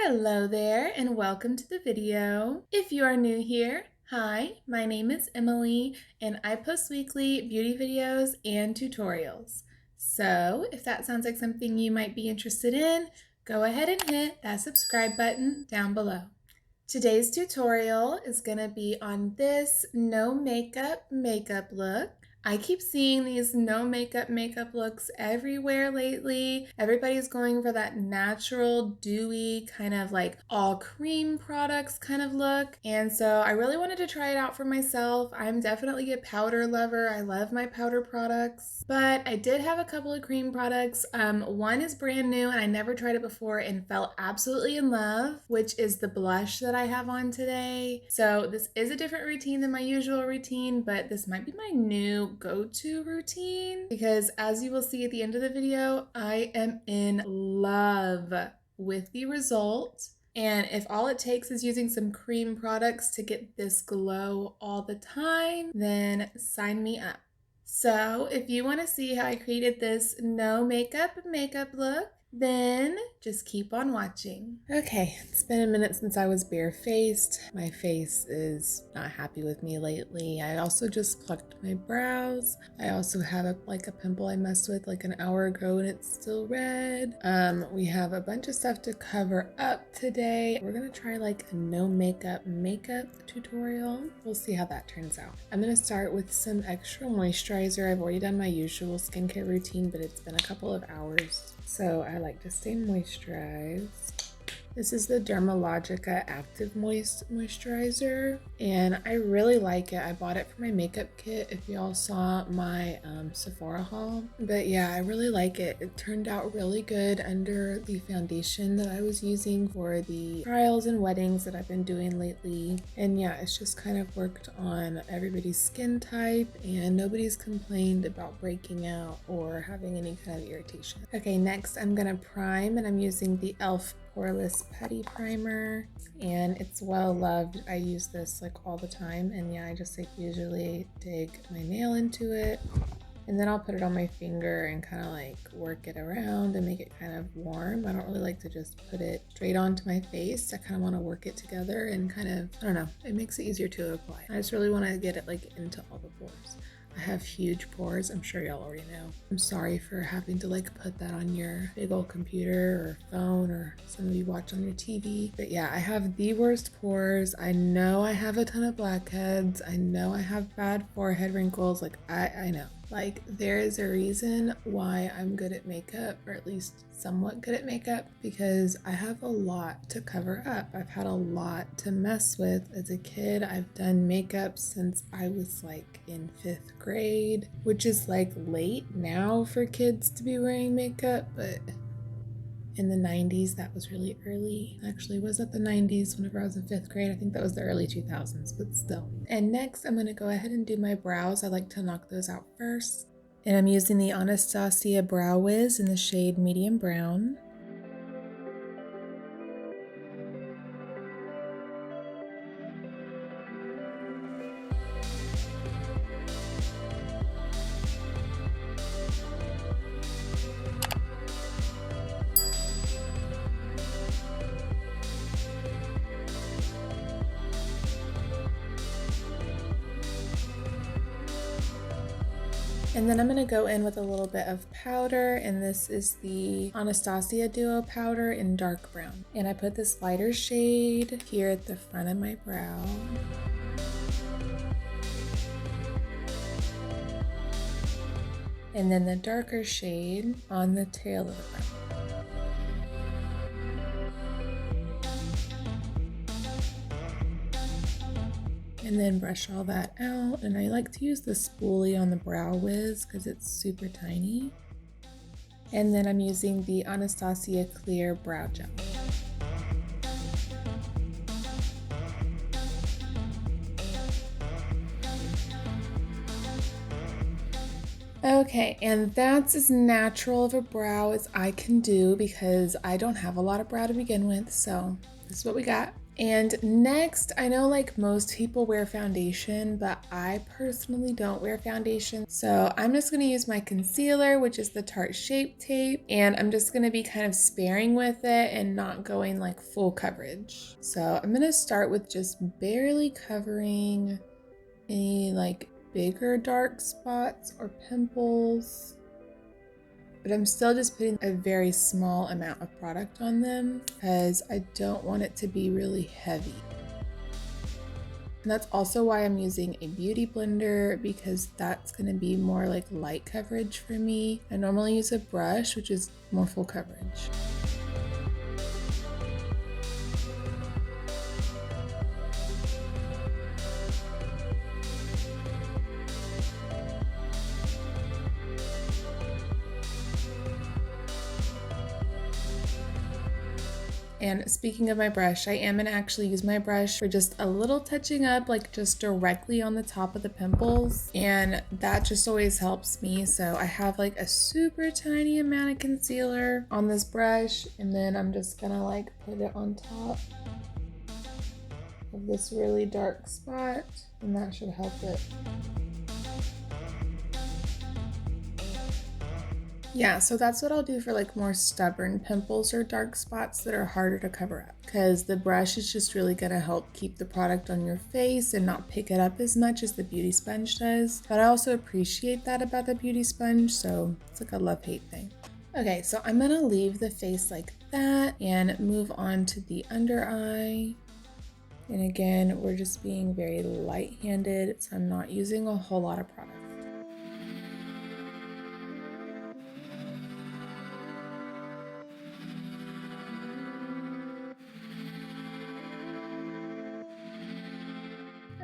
Hello there and welcome to the video. If you are new here, hi, my name is Emily and I post weekly beauty videos and tutorials. So if that sounds like something you might be interested in, go ahead and hit that subscribe button down below. Today's tutorial is going to be on this no makeup look. I keep seeing these no makeup looks everywhere lately. Everybody's going for that natural, dewy, kind of like all cream products kind of look. And so I really wanted to try it out for myself. I'm definitely a powder lover. I love my powder products. But I did have a couple of cream products. One is brand new and I never tried it before and fell absolutely in love, which is the blush that I have on today. So this is a different routine than my usual routine, but this might be my new go-to routine because as you will see at the end of the video, I am in love with the result. And if all it takes is using some cream products to get this glow all the time, then sign me up. So if you want to see how I created this no makeup look, then just keep on watching. Okay, it's been a minute since I was barefaced. My face is not happy with me lately. I also just plucked my brows. I also have a pimple I messed with like an hour ago and it's still red. We have a bunch of stuff to cover up today. We're gonna try like a no makeup tutorial. We'll see how that turns out. I'm gonna start with some extra moisturizer. I've already done my usual skincare routine, but it's been a couple of hours, so I like to stay moisturized. This is the Dermalogica Active Moisturizer, and I really like it. I bought it for my makeup kit if y'all saw my Sephora haul. But yeah, I really like it. It turned out really good under the foundation that I was using for the trials and weddings that I've been doing lately. And yeah, it's just kind of worked on everybody's skin type and nobody's complained about breaking out or having any kind of irritation. Okay, next I'm gonna prime, and I'm using the e.l.f. Poreless Putty primer, and it's well loved. I use this like all the time, and yeah, I just like usually dig my nail into it and then I'll put it on my finger and kind of like work it around and make it kind of warm. I don't really like to just put it straight onto my face. I kind of want to work it together and kind of, I don't know, it makes it easier to apply. I just really want to get it like into all the pores. I have huge pores, I'm sure y'all already know. I'm sorry for having to like put that on your big old computer or phone, or some of you watch on your TV. But yeah, I have the worst pores. I know I have a ton of blackheads. I know I have bad forehead wrinkles. Like I know. Like there is a reason why I'm good at makeup, or at least somewhat good at makeup, because I have a lot to cover up. I've had a lot to mess with as a kid. I've done makeup since I was like in 5th grade, which is like late now for kids to be wearing makeup, but in the 90s, that was really early. Actually, was that the 90s whenever I was in 5th grade? I think that was the early 2000s, but still. And next, I'm going to go ahead and do my brows. I like to knock those out first. And I'm using the Anastasia Brow Wiz in the shade Medium Brown. And then I'm going to go in with a little bit of powder, and this is the Anastasia Duo powder in dark brown. And I put this lighter shade here at the front of my brow. And then the darker shade on the tail of the brow. And then brush all that out. And I like to use the spoolie on the Brow Wiz because it's super tiny. And then I'm using the Anastasia Clear Brow Gel. Okay, and that's as natural of a brow as I can do because I don't have a lot of brow to begin with, so this is what we got. And next, I know like most people wear foundation, but I personally don't wear foundation. So I'm just gonna use my concealer, which is the Tarte Shape Tape, and I'm just gonna be kind of sparing with it and not going like full coverage. So I'm gonna start with just barely covering any like bigger dark spots or pimples. But I'm still just putting a very small amount of product on them because I don't want it to be really heavy. And that's also why I'm using a beauty blender, because that's going to be more like light coverage for me. I normally use a brush, which is more full coverage. And speaking of my brush, I am gonna actually use my brush for just a little touching up, like just directly on the top of the pimples. And that just always helps me. So I have like a super tiny amount of concealer on this brush, and then I'm just gonna like put it on top of this really dark spot, and that should help it. Yeah, so that's what I'll do for like more stubborn pimples or dark spots that are harder to cover up, because the brush is just really gonna help keep the product on your face and not pick it up as much as the beauty sponge does. But I also appreciate that about the beauty sponge, so it's like a love-hate thing. Okay, so I'm gonna leave the face like that and move on to the under eye. And again, we're just being very light-handed, so I'm not using a whole lot of product.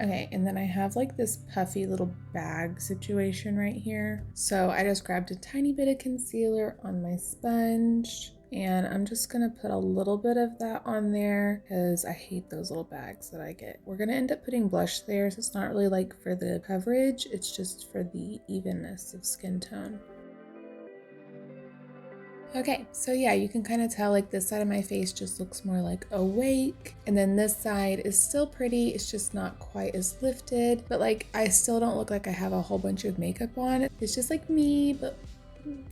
Okay, and then I have like this puffy little bag situation right here. So I just grabbed a tiny bit of concealer on my sponge, and I'm just gonna put a little bit of that on there because I hate those little bags that I get. We're gonna end up putting blush there, so it's not really like for the coverage, it's just for the evenness of skin tone. Okay, so yeah, you can kind of tell like this side of my face just looks more like awake, and then this side is still pretty, it's just not quite as lifted, but like I still don't look like I have a whole bunch of makeup on. It's just like me, but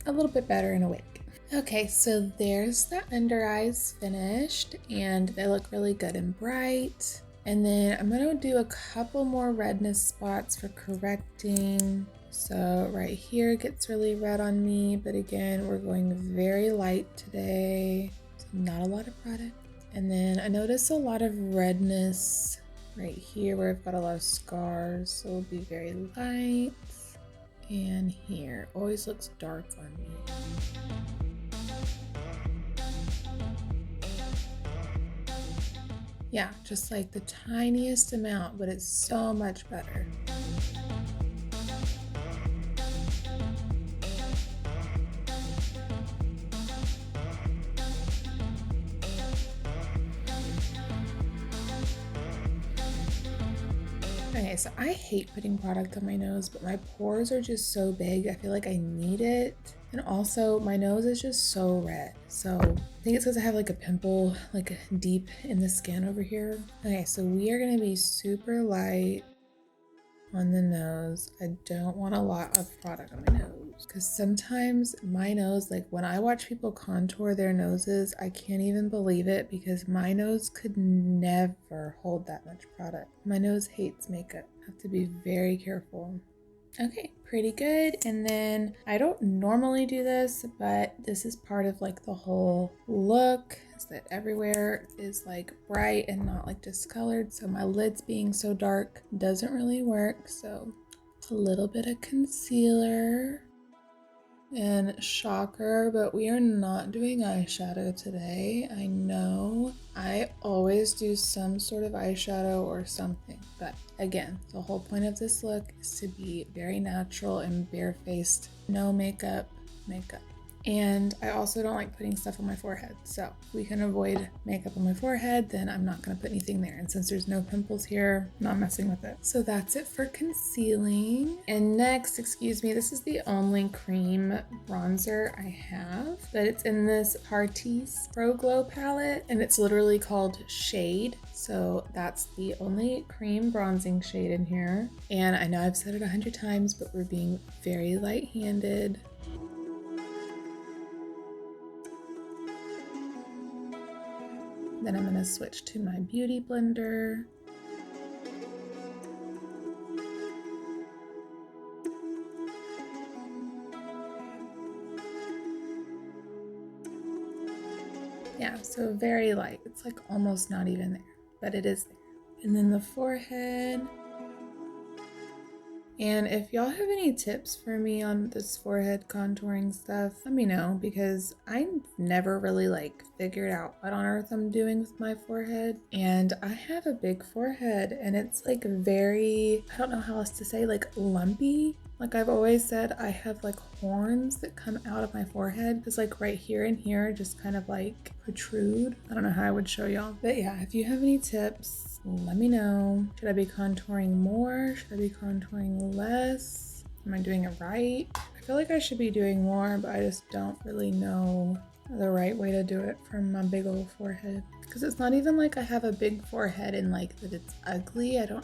a little bit better and awake. Okay, so there's the under eyes finished, and they look really good and bright. And then I'm gonna do a couple more redness spots for correcting. So right here it gets really red on me, but again, we're going very light today. So not a lot of product. And then I notice a lot of redness right here where I've got a lot of scars, so it'll be very light. And here, always looks dark on me. Yeah, just like the tiniest amount, but it's so much better. Okay, so I hate putting product on my nose, but my pores are just so big. I feel like I need it. And also my nose is just so red. So I think it's because I have like a pimple like deep in the skin over here. Okay, so we are gonna be super light on the nose. I don't want a lot of product on my nose because sometimes my nose, like when I watch people contour their noses, I can't even believe it because my nose could never hold that much product. My nose hates makeup. I have to be very careful. Okay, pretty good. And then I don't normally do this, but this is part of like the whole look, is that everywhere is like bright and not like discolored. So my lids being so dark doesn't really work. So a little bit of concealer. And shocker, but we are not doing eyeshadow today. I know I always do some sort of eyeshadow or something, but again, the whole point of this look is to be very natural and barefaced, no makeup. And I also don't like putting stuff on my forehead. So if we can avoid makeup on my forehead, then I'm not gonna put anything there. And since there's no pimples here, I'm not messing with it. So that's it for concealing. And next, excuse me, this is the only cream bronzer I have, but it's in this Tartiest Pro Glow palette, and it's literally called Shade. So that's the only cream bronzing shade in here. And I know I've said it 100 times, but we're being very light-handed. Then I'm gonna switch to my beauty blender. Yeah, so very light. It's like almost not even there, but it is there. And then the forehead. And if y'all have any tips for me on this forehead contouring stuff, let me know, because I never really like figured out what on earth I'm doing with my forehead. And I have a big forehead and it's like very, I don't know how else to say, like lumpy. Like I've always said, I have like horns that come out of my forehead. It's like right here and here just kind of like protrude. I don't know how I would show y'all. But yeah, if you have any tips, let me know. Should I be contouring more? Should I be contouring less? Am I doing it right? I feel like I should be doing more, but I just don't really know the right way to do it for my big old forehead. Because it's not even like I have a big forehead and like that it's ugly. I don't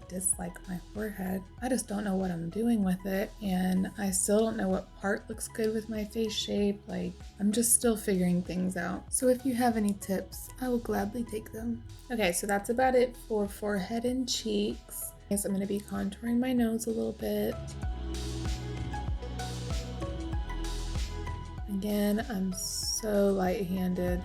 dislike my forehead. I just don't know what I'm doing with it. And I still don't know what part looks good with my face shape. Like I'm just still figuring things out. So if you have any tips, I will gladly take them. Okay, so that's about it for forehead and cheeks. I guess I'm gonna be contouring my nose a little bit. Again, I'm so light-handed.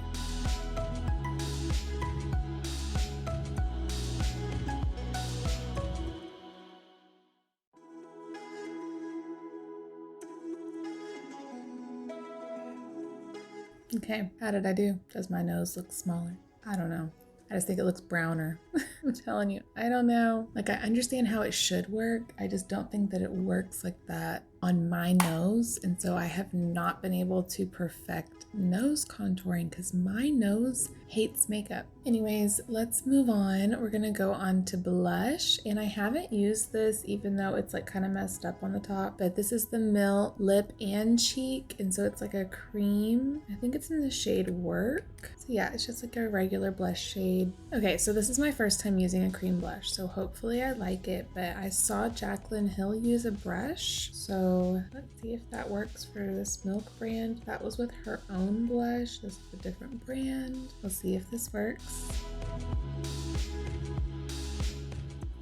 Okay, how did I do? Does my nose look smaller? I don't know. I just think it looks browner. I'm telling you, I don't know. Like I understand how it should work. I just don't think that it works like that on my nose. And so I have not been able to perfect nose contouring because my nose hates makeup. Anyways, let's move on. We're gonna go on to blush. And I haven't used this even though it's like kind of messed up on the top, but this is the Mill Lip and Cheek. And so it's like a cream. I think it's in the shade Werk. So yeah, it's just like a regular blush shade. Okay, so this is my first time using a cream blush, so hopefully I like it, but I saw Jaclyn Hill use a brush, so let's see if that works for this Milk brand. That was with her own blush. This is a different brand. We'll see if this works.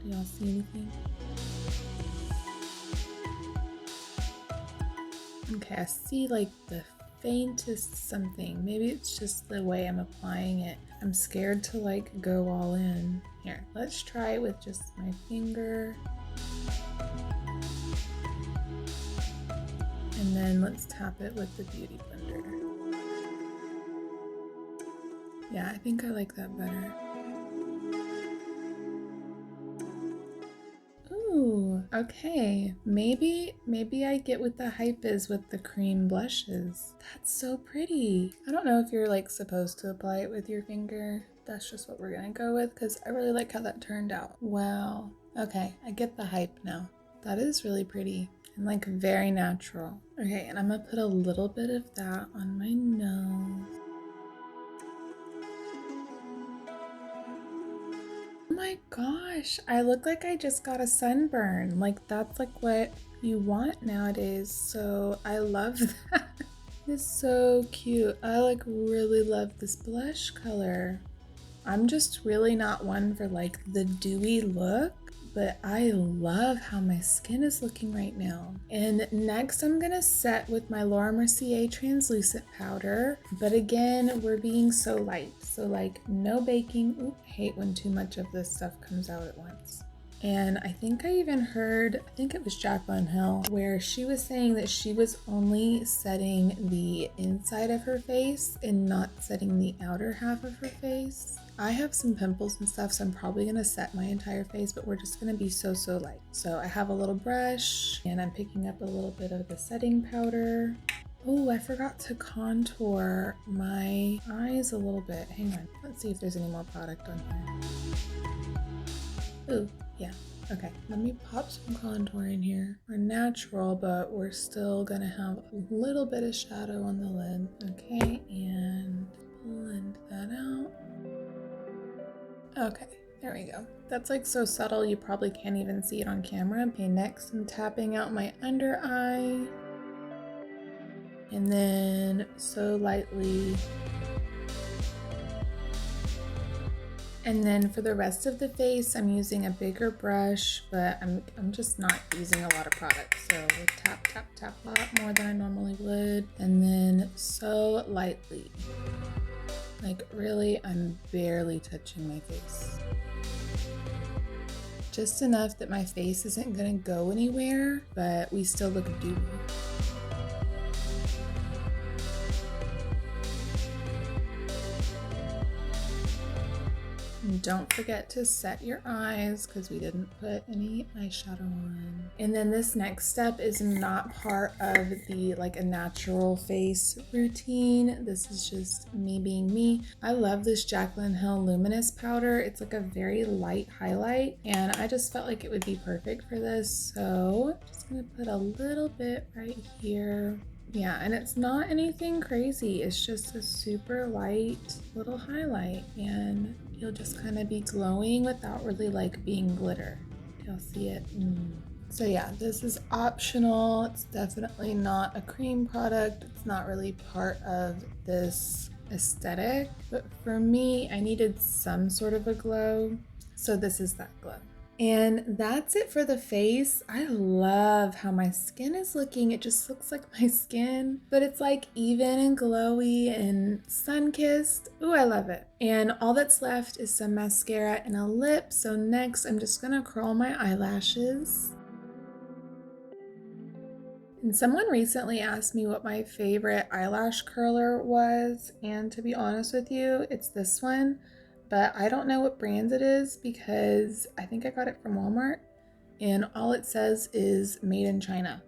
Do y'all see anything? Okay, I see like the faintest something. Maybe it's just the way I'm applying it. I'm scared to like go all in. Here, let's try it with just my finger. And then let's tap it with the beauty blender. Yeah, I think I like that better. Ooh, okay. Maybe I get what the hype is with the cream blushes. That's so pretty. I don't know if you're like supposed to apply it with your finger. That's just what we're gonna go with because I really like how that turned out. Wow. Okay, I get the hype now. That is really pretty and like very natural. Okay, and I'm gonna put a little bit of that on my nose. Oh my gosh, I look like I just got a sunburn. Like that's like what you want nowadays. So I love that. It's so cute. I like really love this blush color. I'm just really not one for like the dewy look, but I love how my skin is looking right now. And next I'm gonna set with my Laura Mercier translucent powder, but again, we're being so light. So like no baking. Oop, I hate when too much of this stuff comes out at once. And I think I even heard, I think it was Jaclyn Hill, where she was saying that she was only setting the inside of her face and not setting the outer half of her face. I have some pimples and stuff, so I'm probably gonna set my entire face, but we're just gonna be so light. So I have a little brush and I'm picking up a little bit of the setting powder. Oh, I forgot to contour my eyes a little bit. Hang on. Let's see if there's any more product on here. Ooh, yeah. Okay, let me pop some contour in here. We're natural, but we're still gonna have a little bit of shadow on the lid. Okay, and blend that out. Okay, there we go. That's like so subtle you probably can't even see it on camera. Okay, next I'm tapping out my under eye. And then so lightly. And then for the rest of the face, I'm using a bigger brush, but I'm just not using a lot of product. So tap, tap, tap a lot more than I normally would. And then so lightly. Like really, I'm barely touching my face. Just enough that my face isn't gonna go anywhere, but we still look dewy. And don't forget to set your eyes because we didn't put any eyeshadow on. And then this next step is not part of the like a natural face routine. This is just me being me. I love this Jaclyn Hill Luminous powder. It's like a very light highlight and I just felt like it would be perfect for this. So I'm just gonna put a little bit right here. Yeah, and it's not anything crazy. It's just a super light little highlight and you'll just kind of be glowing without really like being glitter. Y'all see it? So yeah, this is optional. It's definitely not a cream product. It's not really part of this aesthetic, but for me, I needed some sort of a glow. So this is that glow. And that's it for the face. I love how my skin is looking. It just looks like my skin, but it's like even and glowy and sun-kissed. Ooh, I love it. And all that's left is some mascara and a lip. So next I'm just gonna curl my eyelashes. And someone recently asked me what my favorite eyelash curler was. And to be honest with you, it's this one. But I don't know what brand it is because I think I got it from Walmart and all it says is made in China.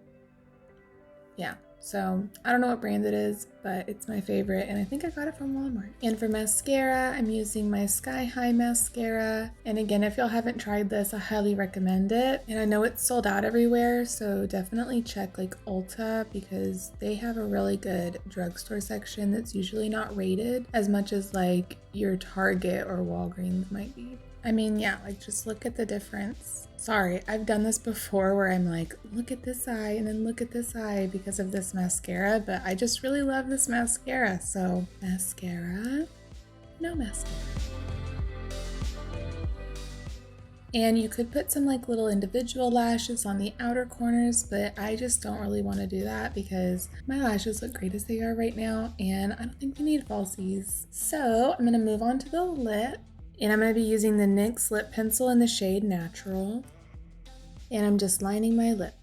Yeah, so I don't know what brand it is, but it's my favorite and I think I got it from Walmart. And for mascara, I'm using my Sky High mascara. And again, if y'all haven't tried this, I highly recommend it. And I know it's sold out everywhere, so definitely check like Ulta because they have a really good drugstore section that's usually not rated as much as like your Target or Walgreens might be. I mean, yeah, like just look at the difference. Sorry, I've done this before where I'm like, look at this eye and then look at this eye because of this mascara, but I just really love this mascara. So mascara, no mascara. And you could put some like little individual lashes on the outer corners, but I just don't really want to do that because my lashes look great as they are right now and I don't think we need falsies. So I'm going to move on to the lip. And I'm going to be using the NYX lip pencil in the shade Natural. And I'm just lining my lips.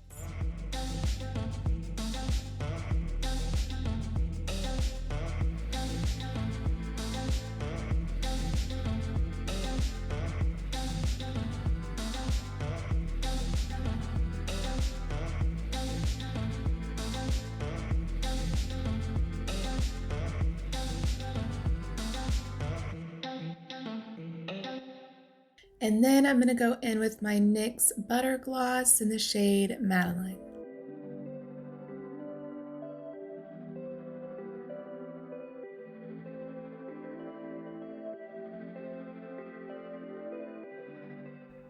And then I'm going to go in with my NYX Butter Gloss in the shade Madeline.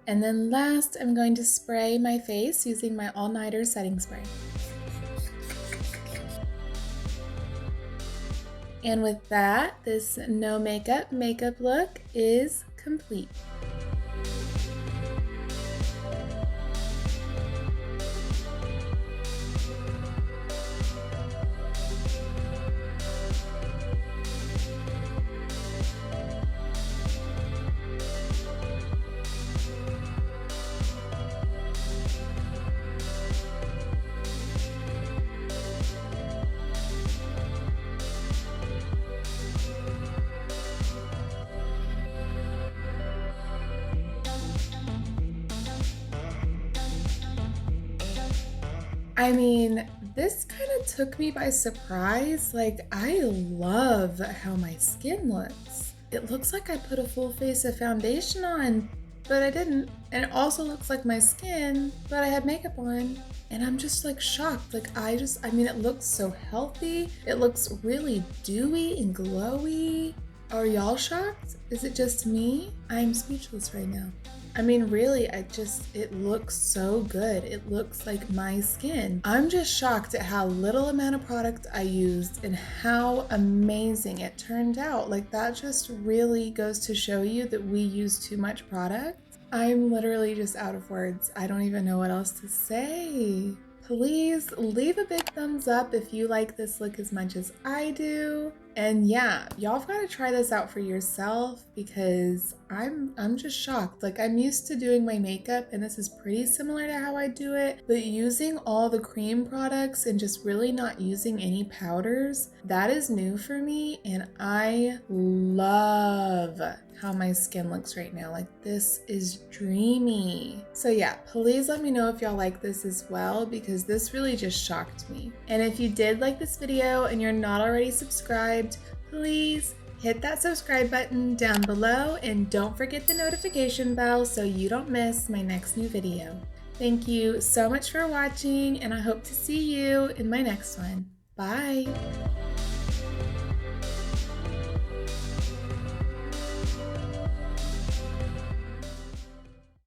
And then last, I'm going to spray my face using my All Nighter setting spray. And with that, this no makeup look is complete. I mean, This kind of took me by surprise. Like, I love how my skin looks. It looks like I put a full face of foundation on, but I didn't. And it also looks like my skin, but I had makeup on. And I'm just like shocked. Like, I mean, it looks so healthy. It looks really dewy and glowy. Are y'all shocked? Is it just me? I'm speechless right now. I mean, really, it looks so good. It looks like my skin. I'm just shocked at how little amount of product I used and how amazing it turned out. Like, that just really goes to show you that we use too much product. I'm literally just out of words. I don't even know what else to say. Please leave a big thumbs up if you like this look as much as I do. And yeah, y'all have got to try this out for yourself because I'm just shocked. Like, I'm used to doing my makeup and this is pretty similar to how I do it, but using all the cream products and just really not using any powders, that is new for me, and I love how my skin looks right now. Like, this is dreamy. So yeah, please let me know if y'all like this as well, because this really just shocked me. And if you did like this video and you're not already subscribed, please hit that subscribe button down below and don't forget the notification bell so you don't miss my next new video. Thank you so much for watching, and I hope to see you in my next one. Bye!